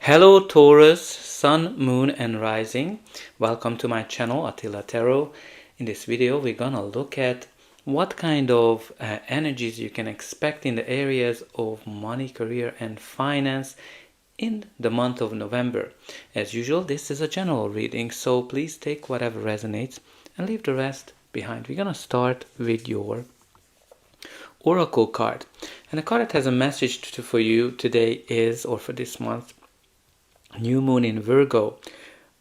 Hello Taurus, Sun, Moon and Rising. Welcome to my channel Attila Tarot. In this video we're gonna look at what kind of energies you can expect in the areas of money, career and finance in the month of November. As usual, this is a general reading, so please take whatever resonates and leave the rest behind. We're gonna start with your Oracle card. And the card that has a message for you today is, or for this month, New Moon in Virgo,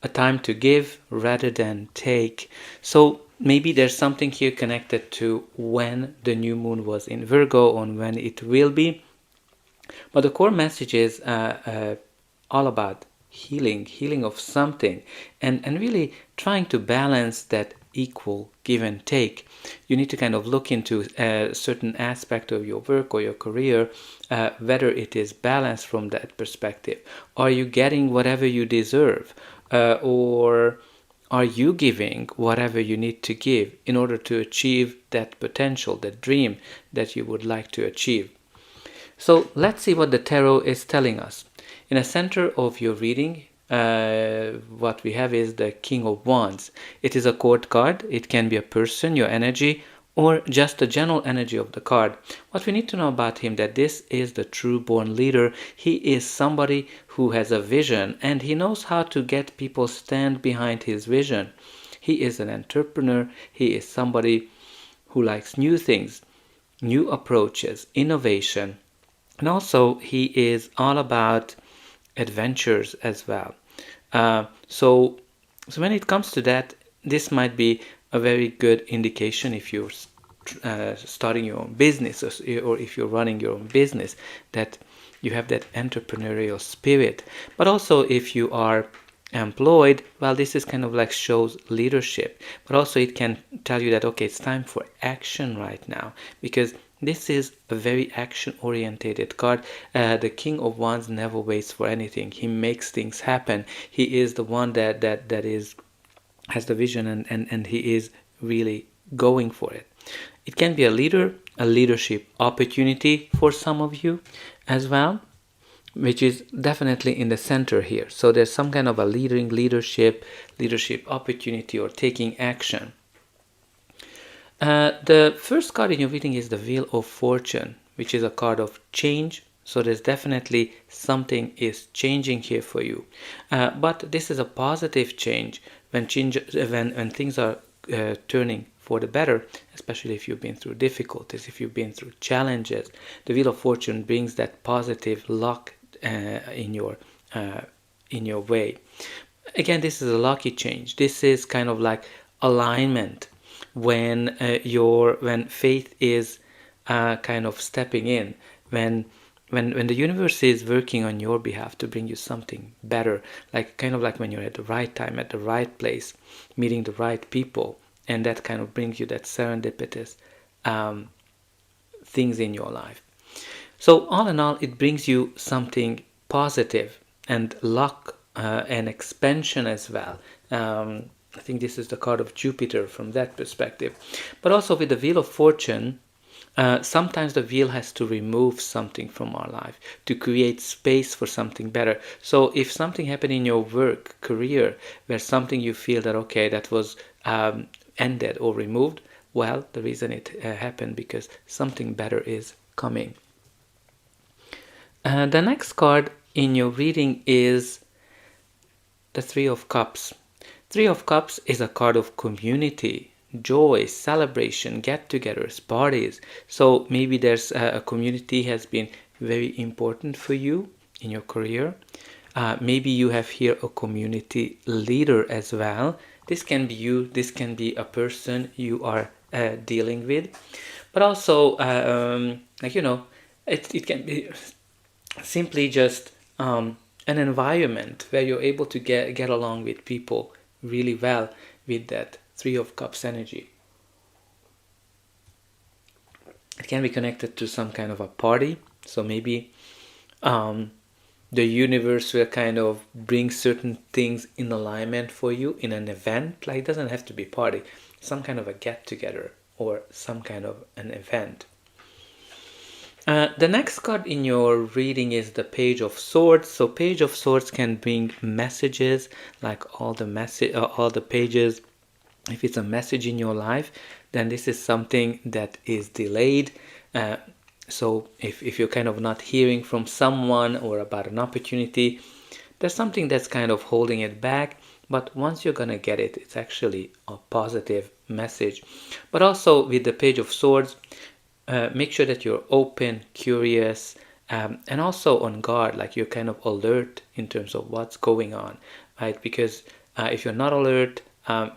a time to give rather than take. So maybe there's something here connected to when the new moon was in Virgo, on when it will be. But the core message is all about healing of something, and really trying to balance that equal give and take. You need to kind of look into a certain aspect of your work or your career, whether it is balanced from that perspective. Are you getting whatever you deserve, or are you giving whatever you need to give in order to achieve that potential, that dream that you would like to achieve? So let's see what the tarot is telling us. In the center of your reading, what we have is the King of Wands. It is a court card. It can be a person, your energy, or just the general energy of the card. What we need to know about him, that this is the true born leader. He is somebody who has a vision and he knows how to get people stand behind his vision. He is an entrepreneur. He is somebody who likes new things, new approaches, innovation. And also he is all about adventures as well. So when it comes to that, this might be a very good indication if you're starting your own business, or if you're running your own business, that you have that entrepreneurial spirit. But also if you are employed, well, this is kind of like shows leadership, but also it can tell you that, okay, it's time for action right now, because this is a very action-orientated card. The King of Wands never waits for anything. He makes things happen. He is the one that has the vision, and he is really going for it. It can be a leader, a leadership opportunity for some of you as well, which is definitely in the center here. So there's some kind of a leadership opportunity or taking action. The first card in your reading is the Wheel of Fortune, which is a card of change. So there's definitely something is changing here for you. But this is a positive change when things are turning for the better, especially if you've been through difficulties, if you've been through challenges. The Wheel of Fortune brings that positive luck in your way. Again, this is a lucky change. This is kind of like alignment, when faith is kind of stepping in, when the universe is working on your behalf to bring you something better, like kind of like when you're at the right time, at the right place, meeting the right people, and that kind of brings you that serendipitous things in your life. So all in all, it brings you something positive and luck and expansion as well. I think this is the card of Jupiter from that perspective. But also with the Wheel of Fortune, sometimes the wheel has to remove something from our life to create space for something better. So if something happened in your work, career, where something you feel that, okay, that was ended or removed, well, the reason it happened because something better is coming. The next card in your reading is the Three of Cups. Three of Cups is a card of community, joy, celebration, get-togethers, parties. So maybe there's a community has been very important for you in your career. Maybe you have here a community leader as well. This can be you, this can be a person you are dealing with. But also, it can be simply just an environment where you're able to get along with people really well with that Three of Cups energy. It can be connected to some kind of a party. So maybe the universe will kind of bring certain things in alignment for you in an event. Like, it doesn't have to be party, some kind of a get together or some kind of an event. The next card in your reading is the Page of Swords. So Page of Swords can bring messages, like all the pages. If it's a message in your life, then this is something that is delayed. So if you're kind of not hearing from someone or about an opportunity, there's something that's kind of holding it back. But once you're gonna get it, it's actually a positive message. But also with the Page of Swords, make sure that you're open, curious, and also on guard, like you're kind of alert in terms of what's going on, right? Because if you're not alert,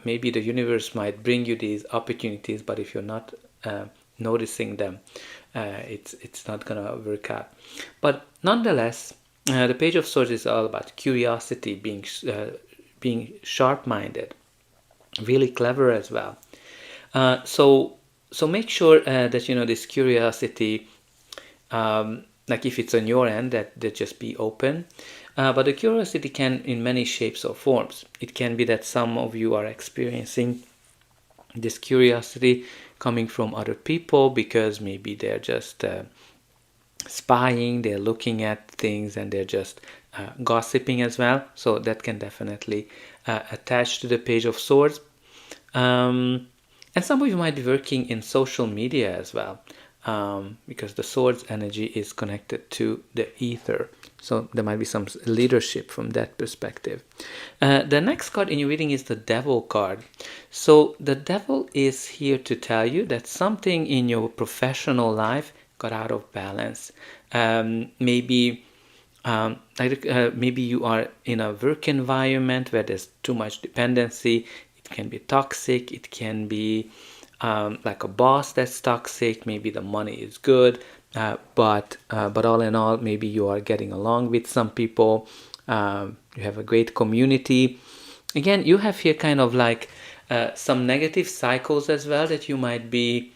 maybe the universe might bring you these opportunities, but if you're not noticing them, it's not gonna work out. But nonetheless, the Page of Swords is all about curiosity, being sharp-minded, really clever as well. So make sure that this curiosity, like if it's on your end, that just be open. But the curiosity can in many shapes or forms. It can be that some of you are experiencing this curiosity coming from other people because maybe they're just spying, they're looking at things, and they're just gossiping as well. So that can definitely attach to the Page of Swords. And some of you might be working in social media as well, because the Swords energy is connected to the ether. So there might be some leadership from that perspective. The next card in your reading is the Devil card. So the Devil is here to tell you that something in your professional life got out of balance. Maybe you are in a work environment where there's too much dependency. It can be toxic. It can be like a boss that's toxic. Maybe the money is good, but all in all, maybe you are getting along with some people. You have a great community. Again, you have here kind of like some negative cycles as well that you might need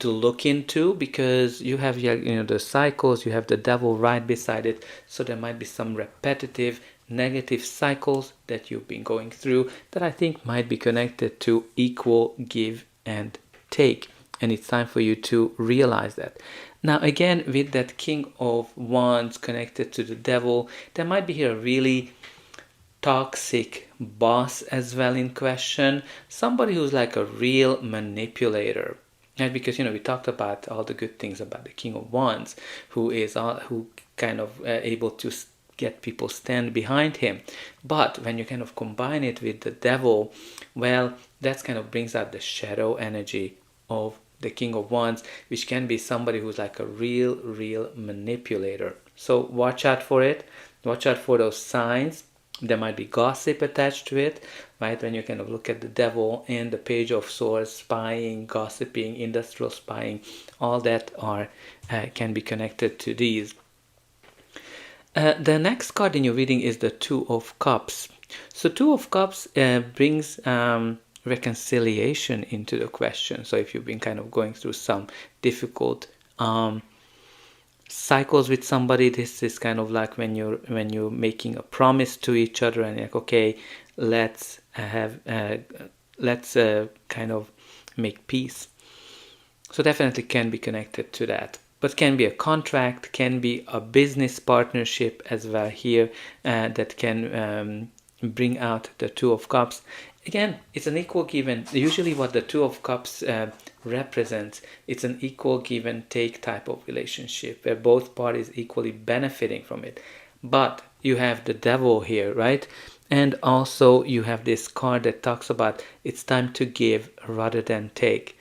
to look into, because you have the cycles, you have the Devil right beside it, so there might be some repetitive negative cycles that you've been going through that I think might be connected to equal give and take, and it's time for you to realize that. Now again, with that King of Wands connected to the Devil, there might be here a really toxic boss as well in question, somebody who's like a real manipulator. And because we talked about all the good things about the King of Wands, who kind of able to get people stand behind him. But when you kind of combine it with the Devil, well, that kind of brings out the shadow energy of the King of Wands, which can be somebody who's like a real manipulator. So watch out for it. Watch out for those signs. There might be gossip attached to it, right? When you kind of look at the Devil and the Page of Swords, spying, gossiping, industrial spying, all that can be connected to these. The next card in your reading is the Two of Cups. So Two of Cups brings reconciliation into the question. So if you've been kind of going through some difficult cycles with somebody, this is kind of like when you're making a promise to each other and you're like, okay, let's kind of make peace. So definitely can be connected to that, but can be a contract, can be a business partnership as well here, that can bring out the Two of Cups. Again, it's an equal give and usually what the Two of Cups represents, it's an equal give and take type of relationship where both parties equally benefiting from it. But you have the Devil here, right? And also you have this card that talks about it's time to give rather than take.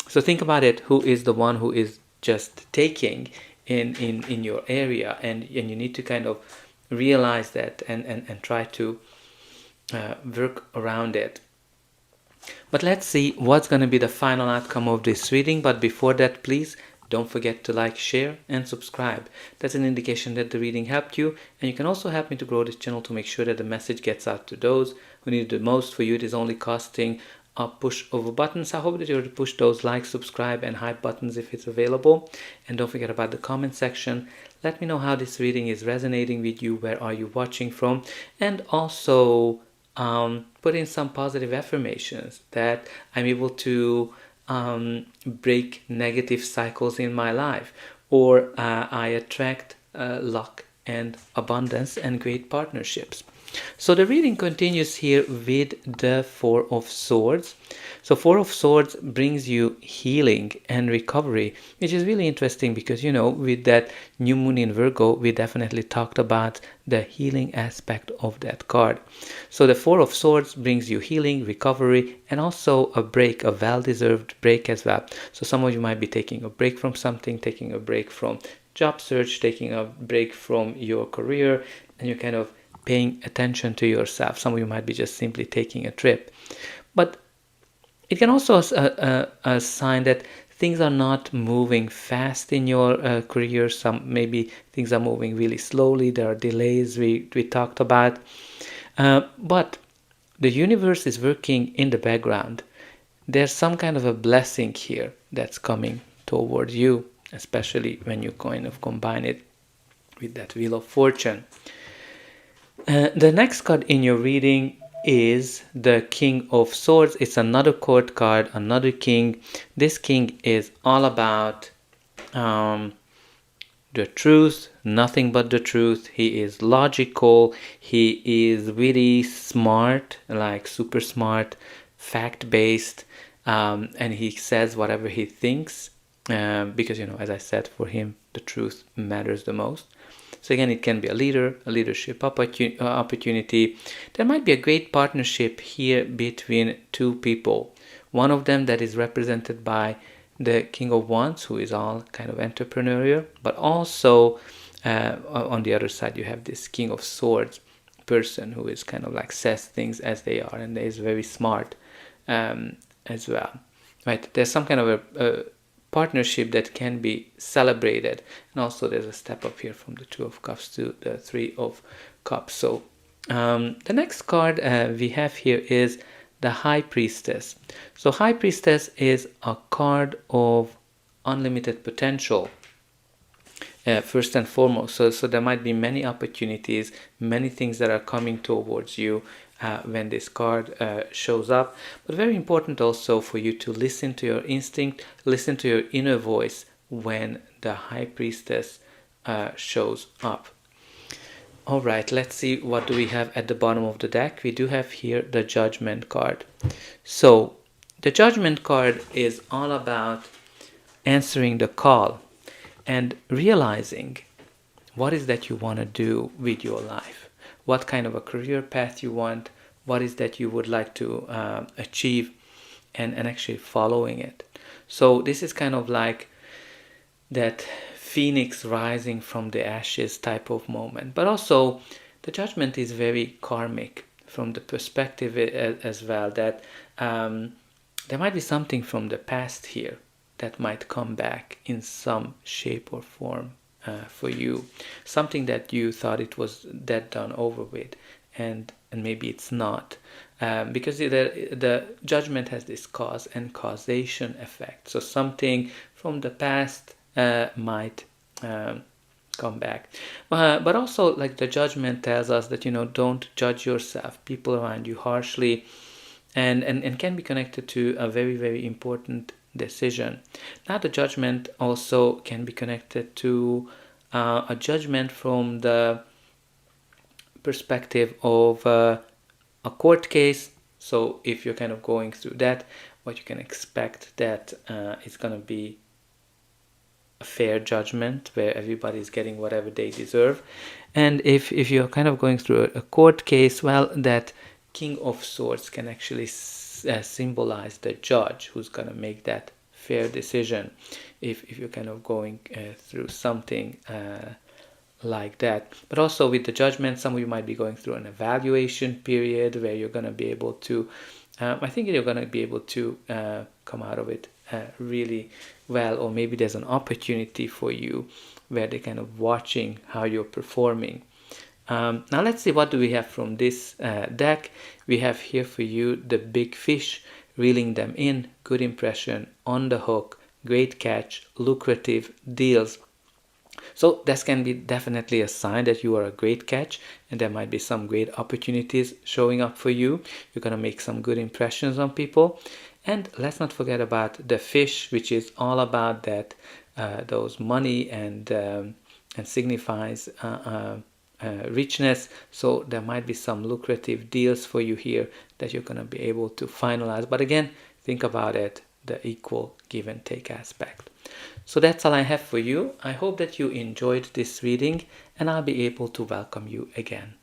So think about it, who is the one who is just taking in your area, and you need to kind of realize that and try to work around it. But let's see what's going to be the final outcome of this reading. But before that, please don't forget to like, share and subscribe. That's an indication that the reading helped you, and you can also help me to grow this channel to make sure that the message gets out to those who need it the most. For you, it is only costing a push of a button. So I hope that you're to push those like, subscribe and hype buttons if it's available. And don't forget about the comment section. Let me know how this reading is resonating with you. Where are you watching from? And also put in some positive affirmations that I'm able to break negative cycles in my life, or I attract luck and abundance and great partnerships. So the reading continues here with the Four of Swords. So Four of Swords brings you healing and recovery, which is really interesting because, you know, with that new moon in Virgo, we definitely talked about the healing aspect of that card. So the Four of Swords brings you healing, recovery, and also a break, a well-deserved break as well. So some of you might be taking a break from something, taking a break from job search, taking a break from your career, and you're kind of paying attention to yourself. Some of you might be just simply taking a trip. But it can also a sign that things are not moving fast in your career. Some maybe things are moving really slowly. There are delays we talked about. But the universe is working in the background. There's some kind of a blessing here that's coming towards you, especially when you kind of combine it with that Wheel of Fortune. The next card in your reading is the King of Swords. It's another court card, another king. This king is all about the truth, nothing but the truth. He is logical. He is really smart, like super smart, fact-based, and he says whatever he thinks because, you know, as I said, for him, the truth matters the most. So again, it can be a leader, a leadership opportunity. There might be a great partnership here between two people. One of them that is represented by the King of Wands, who is all kind of entrepreneurial, but also on the other side, you have this King of Swords person who is kind of like says things as they are, and is very smart as well. Right? There's some kind of a partnership that can be celebrated, and also there's a step up here from the Two of Cups to the Three of Cups. So the next card we have here is the High Priestess. So High Priestess is a card of unlimited potential, first and foremost. So there might be many opportunities, many things that are coming towards you when this card shows up. But very important also for you to listen to your instinct, listen to your inner voice when the High Priestess shows up. All right, let's see what do we have at the bottom of the deck. We do have here the Judgment card. So the Judgment card is all about answering the call and realizing what is that you want to do with your life. What kind of a career path you want, what is that you would like to achieve, and actually following it. So this is kind of like that phoenix rising from the ashes type of moment. But also the Judgment is very karmic from the perspective as well, that there might be something from the past here that might come back in some shape or form for you. Something that you thought it was dead, done, over with, and maybe it's not. Because the Judgment has this cause and causation effect. So something from the past might come back. But also, like, the Judgment tells us that, you know, don't judge yourself, people around you harshly, and can be connected to a very, very important decision. Now the Judgment also can be connected to a judgment from the perspective of a court case. So if you're kind of going through that, what you can expect that it's going to be a fair judgment where everybody is getting whatever they deserve. And if you're kind of going through a court case, well, that King of Swords can actually symbolize the judge who's going to make that fair decision. If you're kind of going through something like that. But also with the Judgment, some of you might be going through an evaluation period where you're going to be able to, I think you're going to be able to come out of it really well, or maybe there's an opportunity for you where they're kind of watching how you're performing. Now let's see, what do we have from this deck. We have here for you the Big Fish, reeling them in, good impression, on the hook, great catch, lucrative deals. So this can be definitely a sign that you are a great catch, and there might be some great opportunities showing up for you. You're going to make some good impressions on people. And let's not forget about the fish, which is all about that those money and signifies richness. So there might be some lucrative deals for you here that you're going to be able to finalize. But again, think about it, the equal give and take aspect. So that's all I have for you. I hope that you enjoyed this reading, and I'll be able to welcome you again.